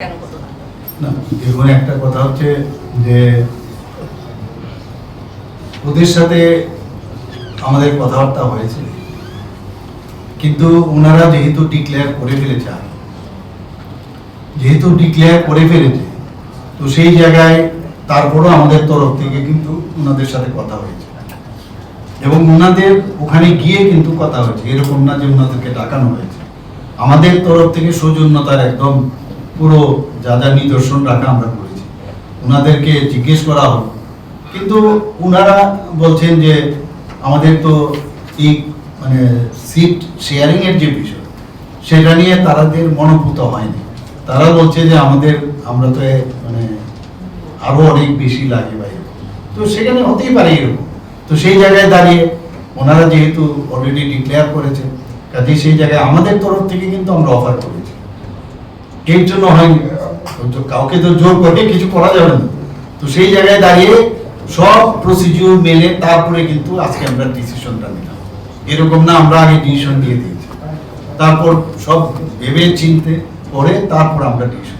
কেন হতো না? না, দেখুন একটা কথা হচ্ছে যে ওদের সাথে আমাদের কথাবার্তা হয়েছে, কিন্তু ওনারা যেহেতু ডিক্লেয়ার করে ফেলেছে তো সেই জায়গায় তারপরও আমাদের তরফ থেকে কিন্তু ওনাদের সাথে কথা হয়েছে এবং ওনাদের ওখানে গিয়ে কিন্তু কথা হয়েছে। এরকম না যে ওনাদেরকে ডাকানো হয়েছে। আমাদের তরফ থেকে সৌজন্যতার একদম পুরো যা যা নিদর্শন রাখা আমরা করেছি। ওনাদেরকে জিজ্ঞেস করা হলো, কিন্তু ওনারা বলছেন যে আমাদের তো এই মানে সিট শেয়ারিং এর যে বিষয় সেটা নিয়ে তাদের মনোভূত হয়নি। তারা বলছে যে আমরা তো মানে আরো অনেক বেশি লাগে বাইরে, তো সেখানে হতেই পারে এরকম। তো সেই জায়গায় দাঁড়িয়ে ওনারা যেহেতু অলরেডি ডিক্লেয়ার করেছে, কাজে সেই জায়গায় আমাদের তরফ থেকে কিন্তু আমরা অফার করেছি। এর জন্য হয়নি, কাউকে তো জোর করে কিছু করা যাবে না। তো সেই জায়গায় দাঁড়িয়ে সব প্রসিডিউর মেনে তারপরে কিন্তু আজকে আমরা ডিসিশনটা নিলাম। এরকম না আমরা আগে ডিসিশন দিয়ে দিয়েছি, তারপর সব ভেবে চিনতে পরে তারপর আমরা ডিসিশন